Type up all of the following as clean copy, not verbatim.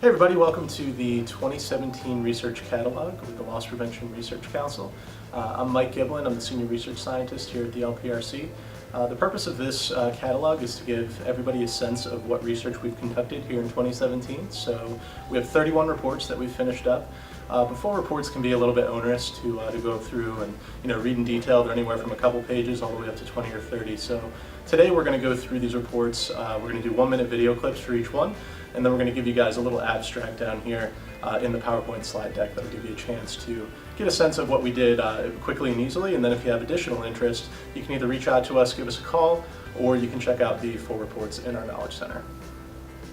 Hey everybody, welcome to the 2017 Research Catalog with the Loss Prevention Research Council. I'm Mike Giblin, I'm the Senior Research Scientist here at the LPRC. The purpose of this catalog is to give everybody a sense of what research we've conducted here in 2017. So we have 31 reports that we've finished up. Before reports can be a little bit onerous to go through and read in detail. They're anywhere from a couple pages all the way up to 20 or 30. So today we're going to go through these reports. We're going to do 1-minute video clips for each one, and then we're going to give you guys a little abstract down here in the PowerPoint slide deck that'll give you a chance to get a sense of what we did quickly and easily. And then if you have additional interest, you can either reach out to us, give us a call, or you can check out the full reports in our Knowledge Center.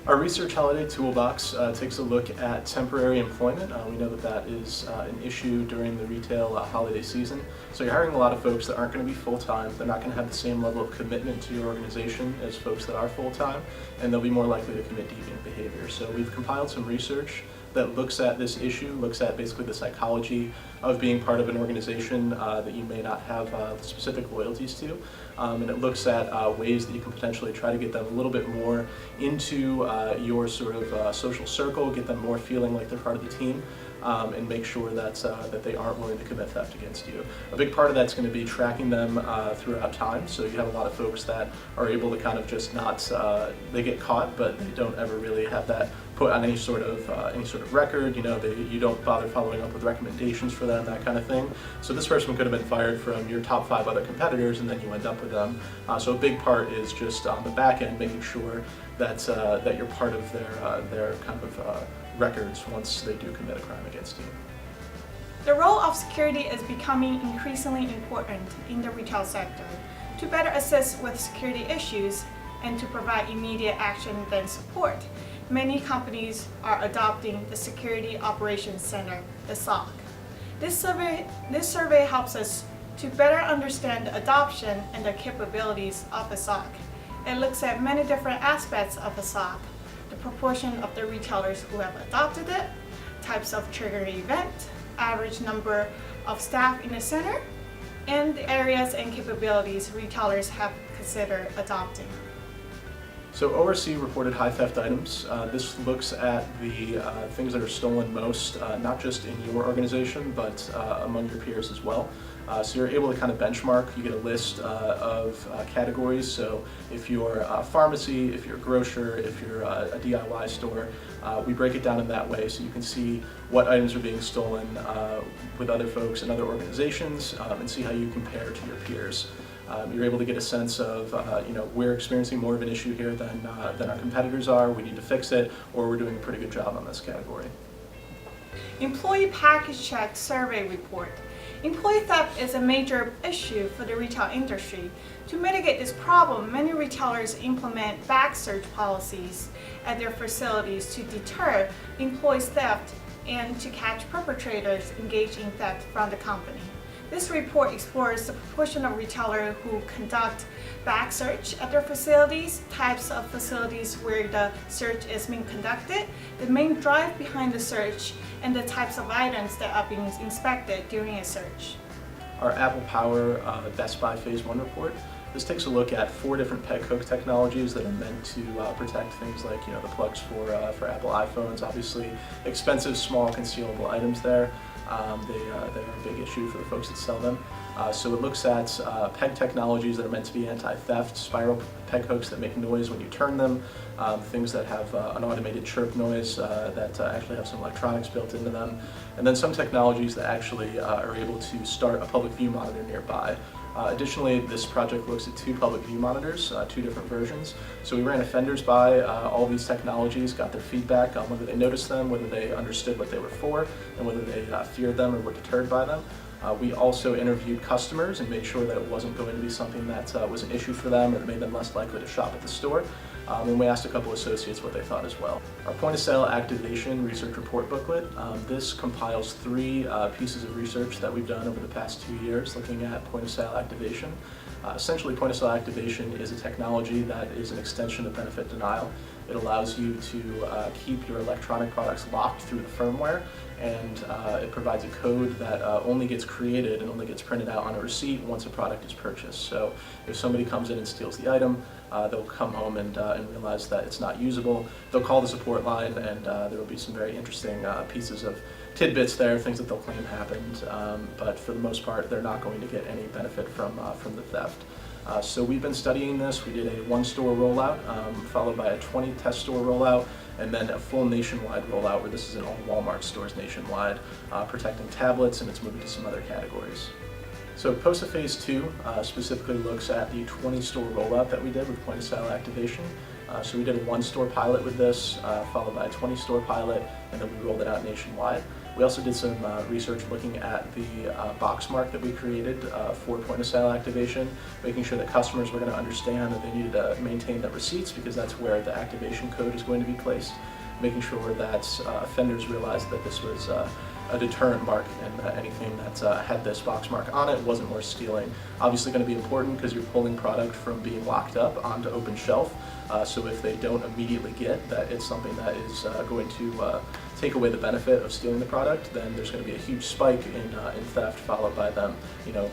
Our Research Holiday Toolbox takes a look at temporary employment. We know that that is an issue during the retail holiday season. So you're hiring a lot of folks that aren't going to be full-time. They're not going to have the same level of commitment to your organization as folks that are full-time, and they'll be more likely to commit deviant behavior. So we've compiled some research that looks at this issue, looks at basically the psychology of being part of an organization that you may not have specific loyalties to. And it looks at ways that you can potentially try to get them a little bit more into your sort of social circle, get them more feeling like they're part of the team, and make sure that they aren't willing to commit theft against you. A big part of that's going to be tracking them throughout time. So you have a lot of folks that are able to kind of just not, they get caught, but they don't ever really have that put on any sort of record. You don't bother following up with recommendations for them, that kind of thing. So this person could have been fired from your top 5 other competitors, and then you end up with them. So a big part is just on the back end, making sure that that you're part of their kind of records once they do commit a crime against you. The role of security is becoming increasingly important in the retail sector. To better assist with security issues and to provide immediate action and support, many companies are adopting the Security Operations Center, the SOC. This survey helps us to better understand the adoption and the capabilities of the SOC. It looks at many different aspects of the SOC, the proportion of the retailers who have adopted it, types of triggering event, average number of staff in the center, and the areas and capabilities retailers have considered adopting. So ORC reported high theft items. This looks at the things that are stolen most, not just in your organization, but among your peers as well. So you're able to kind of benchmark. You get a list of categories. So if you're a pharmacy, if you're a grocer, if you're a DIY store, we break it down in that way so you can see what items are being stolen with other folks and other organizations, and see how you compare to your peers. You're able to get a sense of, we're experiencing more of an issue here than our competitors are, we need to fix it, or we're doing a pretty good job on this category. Employee Package Check Survey Report. Employee theft is a major issue for the retail industry. To mitigate this problem, many retailers implement bag search policies at their facilities to deter employees' theft and to catch perpetrators engaged in theft from the company. This report explores the proportion of retailers who conduct bag search at their facilities, types of facilities where the search is being conducted, the main drive behind the search, and the types of items that are being inspected during a search. Our Apple Power Best Buy Phase 1 report. This takes a look at 4 different peg hook technologies that are meant to protect things like the plugs for Apple iPhones. Obviously, expensive, small, concealable items there. They are a big issue for the folks that sell them. So it looks at peg technologies that are meant to be anti-theft, spiral peg hooks that make noise when you turn them, things that have an automated chirp noise that actually have some electronics built into them, and then some technologies that actually are able to start a public view monitor nearby. Additionally, this project looks at 2 public view monitors, 2 different versions. So we ran offenders by all these technologies, got their feedback on whether they noticed them, whether they understood what they were for, and whether they feared them or were deterred by them. We also interviewed customers and made sure that it wasn't going to be something that was an issue for them or that made them less likely to shop at the store. And we asked a couple associates what they thought as well. Our point of sale activation research report booklet. This compiles 3 pieces of research that we've done over the past 2 years looking at point of sale activation. Essentially, point of sale activation is a technology that is an extension of benefit denial. It allows you to keep your electronic products locked through the firmware, and it provides a code that only gets created and only gets printed out on a receipt once a product is purchased. So if somebody comes in and steals the item, they'll come home and realize that it's not usable. They'll call the support line, and there will be some very interesting pieces of tidbits there, things that they'll claim happened, but for the most part, they're not going to get any benefit from the theft. So we've been studying this. We did a 1-store rollout, followed by a 20 test store rollout, and then a full nationwide rollout where this is in all Walmart stores nationwide, protecting tablets, and it's moving to some other categories. So PoSA Phase 2 specifically looks at the 20-store rollout that we did with point-of-sale activation. So we did a 1-store pilot with this, followed by a 20-store pilot, and then we rolled it out nationwide. We also did some research looking at the box mark that we created for point-of-sale activation, making sure that customers were going to understand that they needed to maintain their receipts because that's where the activation code is going to be placed, making sure that offenders realized that this was a deterrent mark and that anything that had this box mark on it wasn't worth stealing. Obviously going to be important because you're pulling product from being locked up onto open shelf, so if they don't immediately get that it's something that is going to take away the benefit of stealing the product, then there's going to be a huge spike in theft, followed by them,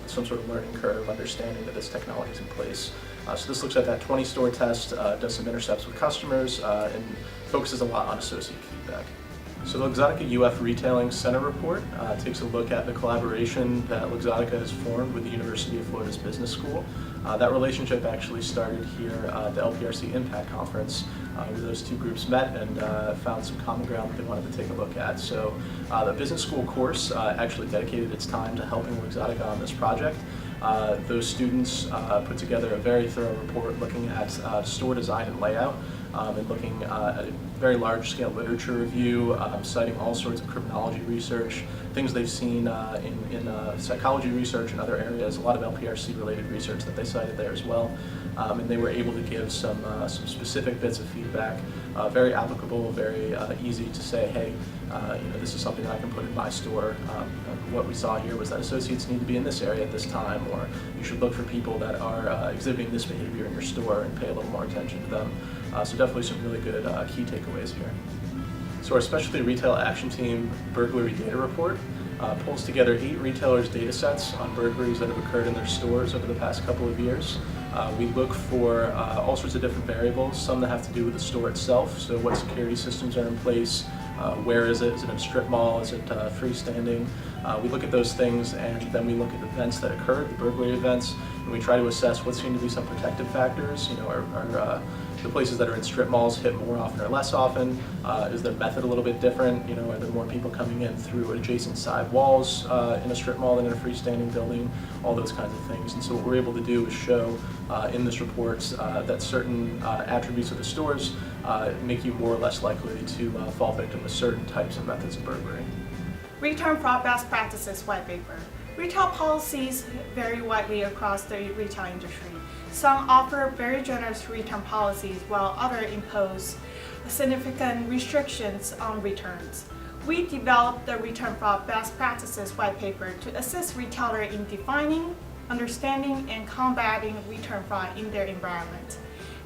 some sort of learning curve, understanding that this technology is in place. So this looks at that 20-store test, does some intercepts with customers, and focuses a lot on associate feedback. So the Luxottica UF Retailing Center Report takes a look at the collaboration that Luxottica has formed with the University of Florida's Business School. That relationship actually started here at the LPRC Impact Conference, where those two groups met and found some common ground that they wanted to take a look at. So the business school course actually dedicated its time to helping Luxottica on this project. Those students put together a very thorough report looking at store design and layout, and looking at a very large-scale literature review, citing all sorts of criminology research, things they've seen in psychology research and other areas, a lot of LPRC-related research that they cited there as well. And they were able to give some specific bits of feedback, very applicable, very easy to say, hey, this is something that I can put in my store. What we saw here was that associates need to be in this area at this time, or you should look for people that are exhibiting this behavior in your store and pay a little more attention to them. So definitely some really good key takeaways here. So our specialty retail action team burglary data report pulls together 8 retailers' data sets on burglaries that have occurred in their stores over the past couple of years. We look for all sorts of different variables, some that have to do with the store itself, so what security systems are in place, where is it? Is it in a strip mall? Is it freestanding? We look at those things, and then we look at the events that occurred, the burglary events, and we try to assess what seem to be some protective factors. Are the places that are in strip malls hit more often or less often? Is their method a little bit different? Are there more people coming in through adjacent side walls in a strip mall than in a freestanding building? All those kinds of things. And so what we're able to do is show in this report that certain attributes of the stores make you more or less likely to fall victim to certain types and methods of burglary. Return fraud best practices white paper. Retail policies vary widely across the retail industry. Some offer very generous return policies, while others impose significant restrictions on returns. We developed the Return Fraud Best Practices white paper to assist retailers in defining, understanding, and combating return fraud in their environment.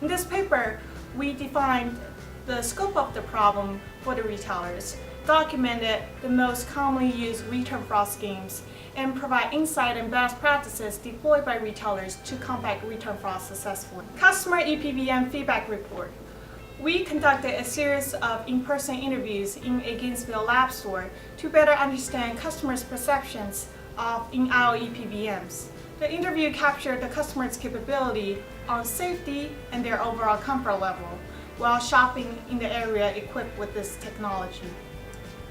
In this paper, we defined the scope of the problem for the retailers, documented the most commonly used return fraud schemes, and provide insight and best practices deployed by retailers to combat return fraud successfully. Customer ePVM feedback report. We conducted a series of in-person interviews in a Gainesville lab store to better understand customers' perceptions of in-aisle ePVMs. The interview captured the customer's capability on safety and their overall comfort level while shopping in the area equipped with this technology.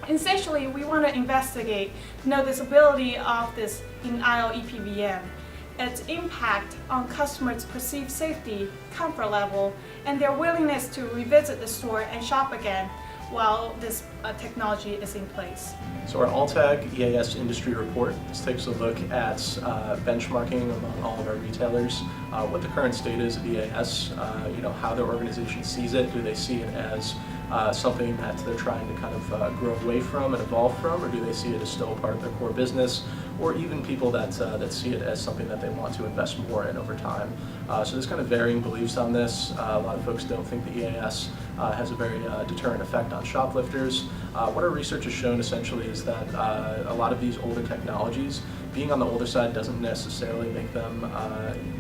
Essentially, we want to investigate the noticeability of this in-aisle ePVM, its impact on customers' perceived safety, comfort level, and their willingness to revisit the store and shop again while this technology is in place. So our Tag EAS Industry Report, this takes a look at benchmarking among all of our retailers, what the current state is of EAS, how their organization sees it. Do they see it as something that they're trying to kind of grow away from and evolve from, or do they see it as still a part of their core business, or even people that see it as something that they want to invest more in over time. So there's kind of varying beliefs on this. A lot of folks don't think the EAS has a very deterrent effect on shoplifters. What our research has shown essentially is that a lot of these older technologies, being on the older side doesn't necessarily make them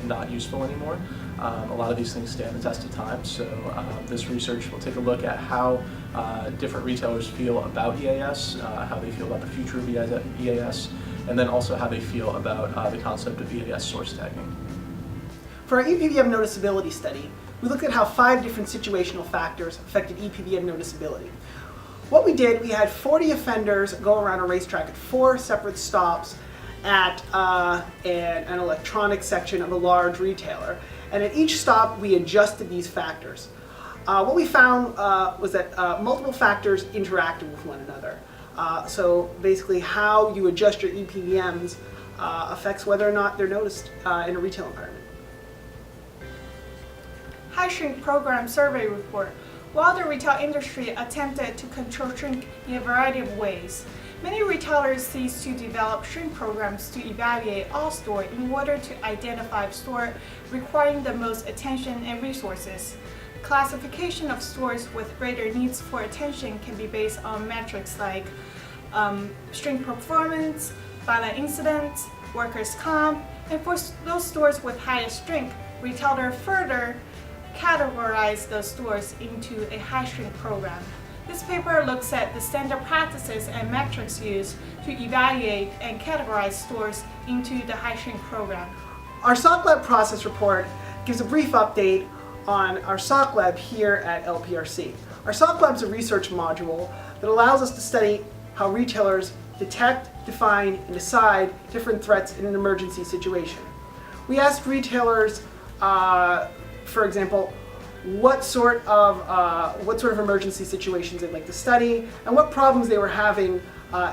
not useful anymore. A lot of these things stand the test of time, so this research will take a look at how different retailers feel about EAS, how they feel about the future of EAS, and then also how they feel about the concept of EAS source tagging. For our ePVM noticeability study, we looked at how 5 different situational factors affected ePVM noticeability. What we did, we had 40 offenders go around a racetrack at 4 separate stops at an electronics section of a large retailer. And at each stop, we adjusted these factors. What we found was that multiple factors interacted with one another. So basically how you adjust your ePVMs affects whether or not they're noticed in a retail environment. High Shrink Program Survey Report. While the retail industry attempted to control shrink in a variety of ways, many retailers ceased to develop shrink programs to evaluate all stores in order to identify stores requiring the most attention and resources. Classification of stores with greater needs for attention can be based on metrics like shrink performance, violent incidents, workers' comp, and for those stores with highest shrink, retailers further categorize those stores into a high shrink program. This paper looks at the standard practices and metrics used to evaluate and categorize stores into the high shrink program. Our SOCLab process report gives a brief update on our SOCLab here at LPRC. Our SOCLab is a research module that allows us to study how retailers detect, define, and decide different threats in an emergency situation. We asked retailers, for example, what sort of emergency situations they'd like to study and what problems they were having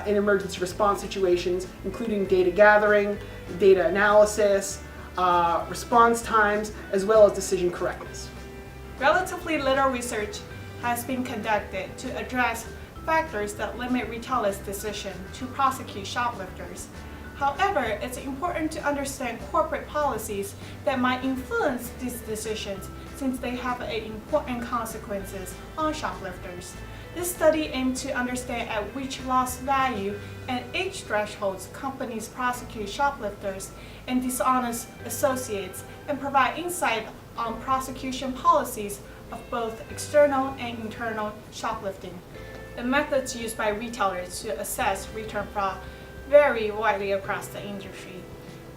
in emergency response situations, including data gathering, data analysis, response times, as well as decision correctness. Relatively little research has been conducted to address factors that limit retailers' decision to prosecute shoplifters. However, it's important to understand corporate policies that might influence these decisions since they have important consequences on shoplifters. This study aimed to understand at which loss value and age thresholds companies prosecute shoplifters and dishonest associates and provide insight on prosecution policies of both external and internal shoplifting. The methods used by retailers to assess return fraud vary widely across the industry.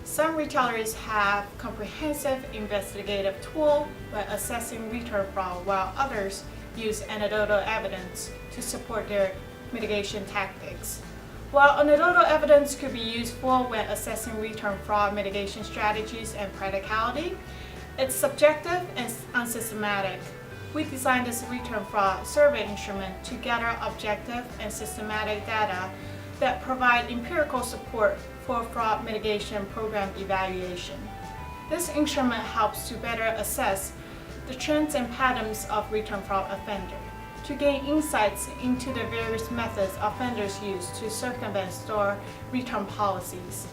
Some retailers have comprehensive investigative tools when assessing return fraud, while others use anecdotal evidence to support their mitigation tactics. While anecdotal evidence could be useful when assessing return fraud mitigation strategies and practicality, it's subjective and unsystematic. We designed this return fraud survey instrument to gather objective and systematic data that provide empirical support for fraud mitigation program evaluation. This instrument helps to better assess the trends and patterns of return fraud offenders, to gain insights into the various methods offenders use to circumvent store return policies,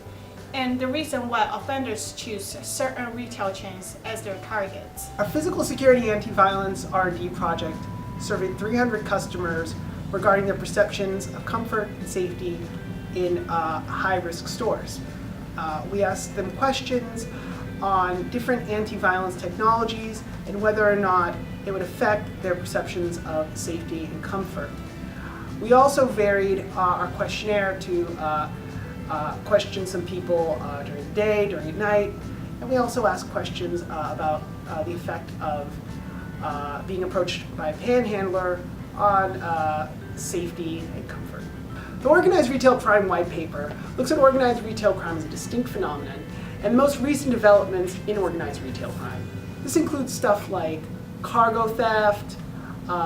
and the reason why offenders choose certain retail chains as their targets. Our physical security anti-violence R&D project surveyed 300 customers regarding their perceptions of comfort and safety in high-risk stores. We asked them questions on different anti-violence technologies and whether or not it would affect their perceptions of safety and comfort. We also varied our questionnaire to question some people during the day, during the night, and we also asked questions about the effect of being approached by a panhandler on safety and comfort. The Organized Retail Crime White Paper looks at organized retail crime as a distinct phenomenon and the most recent developments in organized retail crime. This includes stuff like cargo theft,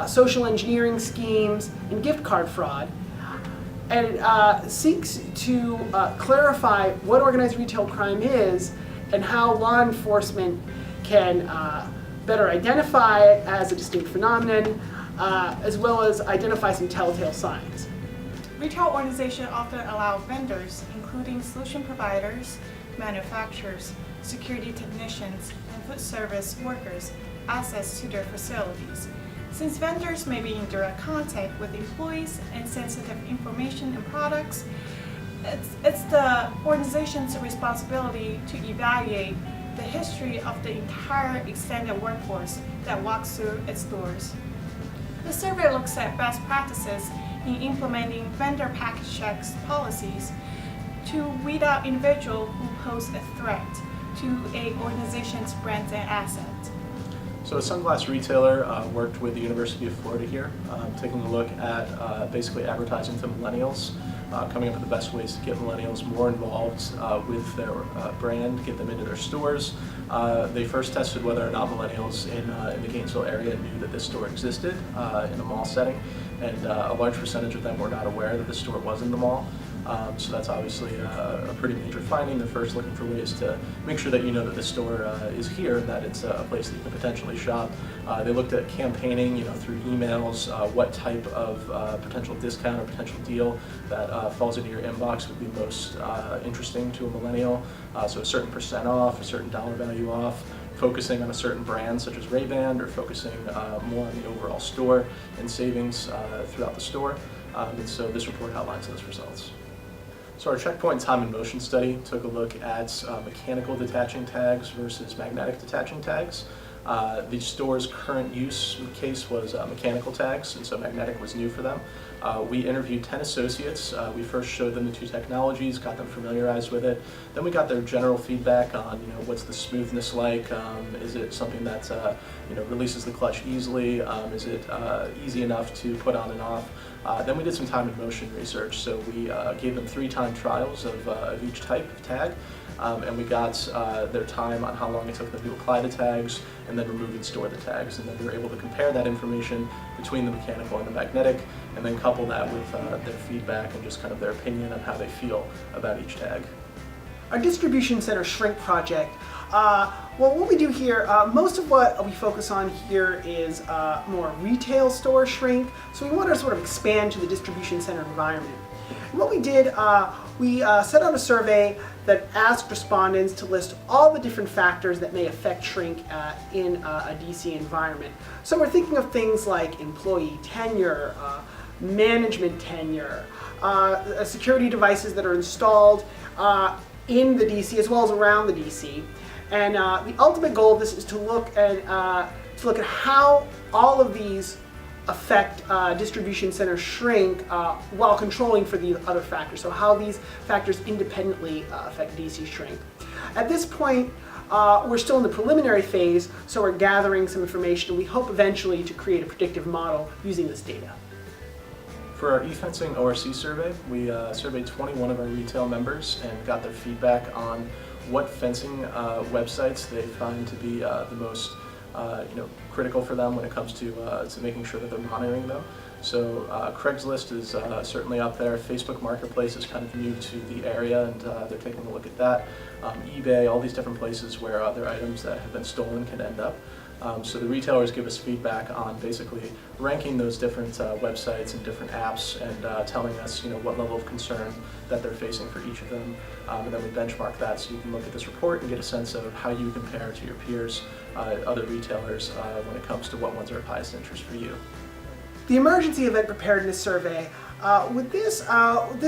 social engineering schemes, and gift card fraud. And it seeks to clarify what organized retail crime is and how law enforcement can better identify it as a distinct phenomenon, as well as identify some telltale signs. Retail organizations often allow vendors, including solution providers, manufacturers, security technicians, and food service workers, access to their facilities. Since vendors may be in direct contact with employees and sensitive information and products, it's the organization's responsibility to evaluate the history of the entire extended workforce that walks through its doors. The survey looks at best practices in implementing vendor package checks policies to weed out individuals who pose a threat to an organization's brand and asset. So a sunglass retailer worked with the University of Florida here, taking a look at basically advertising to millennials, coming up with the best ways to get millennials more involved with their brand, get them into their stores. They first tested whether or not millennials in the Gainesville area knew that this store existed in a mall setting, and a large percentage of them were not aware that this store was in the mall. So that's obviously a pretty major finding. They're first looking for ways to make sure that you know that this store is here, that it's a place that you can potentially shop. They looked at campaigning, through emails, what type of potential discount or potential deal that falls into your inbox would be most interesting to a millennial. So a certain % off, a certain dollar value off, focusing on a certain brand such as Ray-Ban, or focusing more on the overall store and savings throughout the store. And so this report outlines those results. So our checkpoint time and motion study took a look at mechanical detaching tags versus magnetic detaching tags. The store's current use case was mechanical tags, and so magnetic was new for them. We interviewed 10 associates. We first showed them the two technologies, got them familiarized with it. Then we got their general feedback on, what's the smoothness like? Is it something that releases the clutch easily? Is it easy enough to put on and off? Then we did some time and motion research. So we gave them 3-time trials of each type of tag. And we got their time on how long it took them to apply the tags and then remove and store the tags. And then we were able to compare that information between the mechanical and the magnetic, and then couple that with their feedback and just kind of their opinion on how they feel about each tag. Our distribution center shrink project, what we do here, most of what we focus on here is more retail store shrink, so we want to sort of expand to the distribution center environment. And what we did, we set out a survey that asked respondents to list all the different factors that may affect shrink in a DC environment. So we're thinking of things like employee tenure, management tenure, security devices that are installed in the DC as well as around the DC. And the ultimate goal of this is to look at how all of these affect distribution center shrink while controlling for the other factors. So how these factors independently affect DC shrink. At this point, we're still in the preliminary phase, so we're gathering some information, and we hope eventually to create a predictive model using this data. For our e-fencing ORC survey, we surveyed 21 of our retail members and got their feedback on what fencing websites they find to be the most critical for them when it comes to making sure that they're monitoring them. So Craigslist is certainly up there. Facebook Marketplace is kind of new to the area, and they're taking a look at that. eBay, all these different places where other items that have been stolen can end up. So the retailers give us feedback on basically ranking those different websites and different apps, and telling us what level of concern that they're facing for each of them. And then we benchmark that, so you can look at this report and get a sense of how you compare to your peers, other retailers, when it comes to what ones are of highest interest for you. The Emergency Event Preparedness Survey, this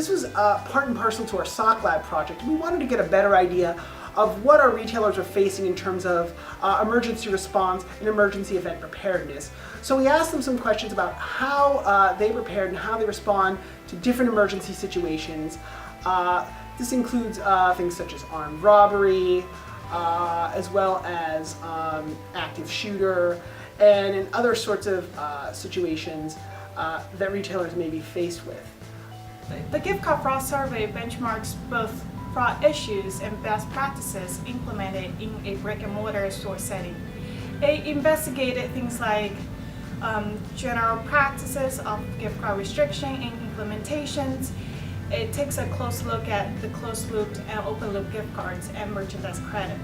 was part and parcel to our SOCLab project. We wanted to get a better idea of what our retailers are facing in terms of emergency response and emergency event preparedness. So we asked them some questions about how they prepared and how they respond to different emergency situations. This includes things such as armed robbery, as well as active shooter, and in other sorts of situations that retailers may be faced with. The gift card fraud survey benchmarks both fraud issues and best practices implemented in a brick-and-mortar store setting. It investigated things like general practices of gift card restriction and implementations. It takes a close look at the closed-loop and open-loop gift cards and merchandise credit.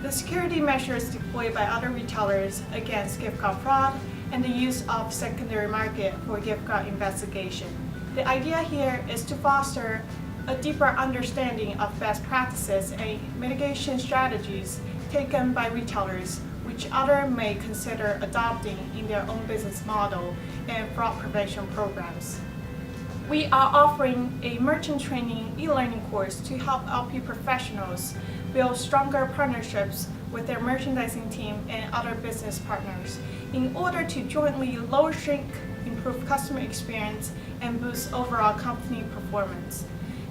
The security measures deployed by other retailers against gift card fraud, and the use of secondary market for gift card investigation. The idea here is to foster a deeper understanding of best practices and mitigation strategies taken by retailers which others may consider adopting in their own business model and fraud prevention programs. We are offering a merchant training e-learning course to help LP professionals build stronger partnerships with their merchandising team and other business partners in order to jointly lower shrink, improve customer experience, and boost overall company performance.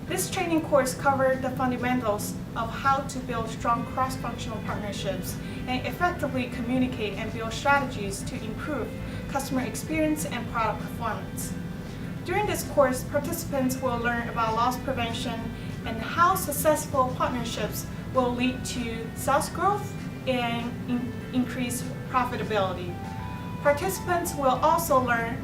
This training course covers the fundamentals of how to build strong cross-functional partnerships and effectively communicate and build strategies to improve customer experience and product performance. During this course, participants will learn about loss prevention and how successful partnerships will lead to sales growth and increased profitability. Participants will also learn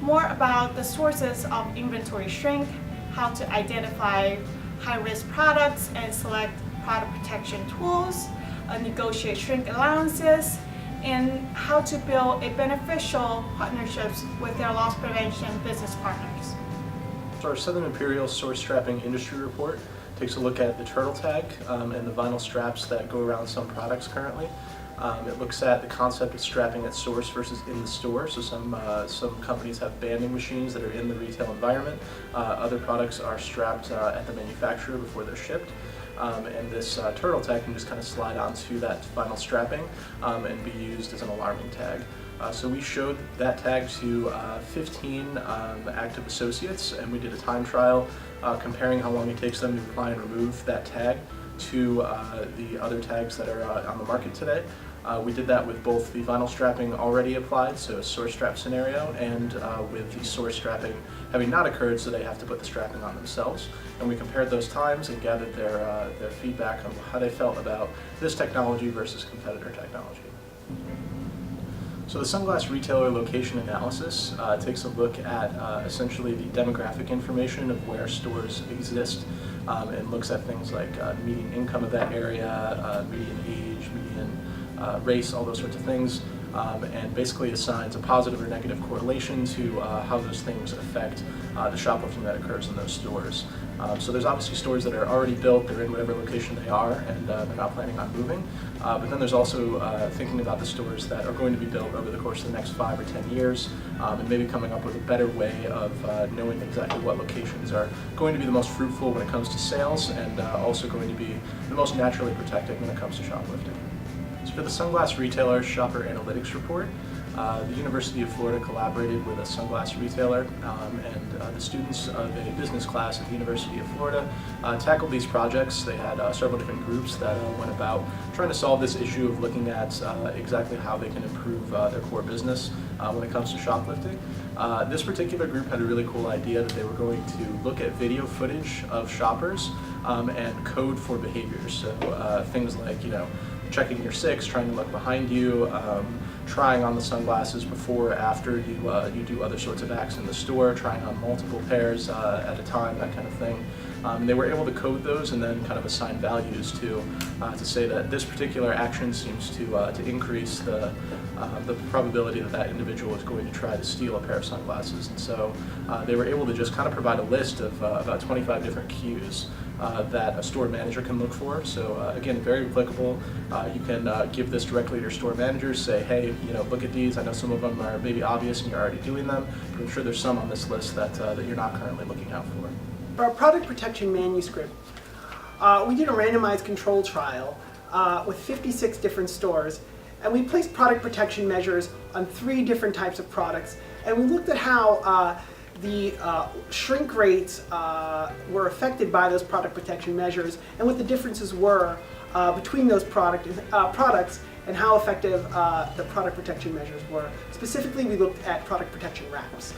more about the sources of inventory shrink, how to identify high-risk products and select product protection tools, negotiate shrink allowances, and how to build a beneficial partnerships with their loss prevention business partners. So our Southern Imperial Source Strapping Industry Report takes a look at the turtle tag and the vinyl straps that go around some products currently. It looks at the concept of strapping at source versus in the store. So some companies have banding machines that are in the retail environment. Other products are strapped at the manufacturer before they're shipped. And this turtle tag can just kind of slide onto that vinyl strapping and be used as an alarming tag. So we showed that tag to 15 active associates, and we did a time trial comparing how long it takes them to apply and remove that tag to the other tags that are on the market today. We did that with both the vinyl strapping already applied, so a source strap scenario, and with the source strapping having not occurred, so they have to put the strapping on themselves. And we compared those times and gathered their feedback on how they felt about this technology versus competitor technology. So the Sunglass retailer location analysis takes a look at essentially the demographic information of where stores exist and looks at things like median income of that area, median age, median race, all those sorts of things, and basically assigns a positive or negative correlation to how those things affect the shoplifting that occurs in those stores. So there's obviously stores that are already built, they're in whatever location they are, and they're not planning on moving. But then there's also thinking about the stores that are going to be built over the course of the next 5 or 10 years, and maybe coming up with a better way of knowing exactly what locations are going to be the most fruitful when it comes to sales, and also going to be the most naturally protected when it comes to shoplifting. So for the Sunglass Retailer Shopper Analytics Report, the University of Florida collaborated with a sunglass retailer, and the students of a business class at the University of Florida tackled these projects. They had several different groups that went about trying to solve this issue of looking at exactly how they can improve their core business when it comes to shoplifting. This particular group had a really cool idea that they were going to look at video footage of shoppers and code for behaviors. So things like, checking your six, trying to look behind you, trying on the sunglasses before or after you do other sorts of acts in the store, trying on multiple pairs at a time, that kind of thing. They were able to code those and then kind of assign values to say that this particular action seems to increase the probability that that individual is going to try to steal a pair of sunglasses. And so they were able to just kind of provide a list of about 25 different cues that a store manager can look for. So again, very applicable. You can give this directly to your store managers, say, hey, look at these. I know some of them are maybe obvious and you're already doing them, but I'm sure there's some on this list that you're not currently looking out for. For our product protection manuscript, we did a randomized control trial with 56 different stores, and we placed product protection measures on 3 different types of products, and we looked at how the shrink rates were affected by those product protection measures and what the differences were between those products and how effective the product protection measures were. Specifically, we looked at product protection wraps.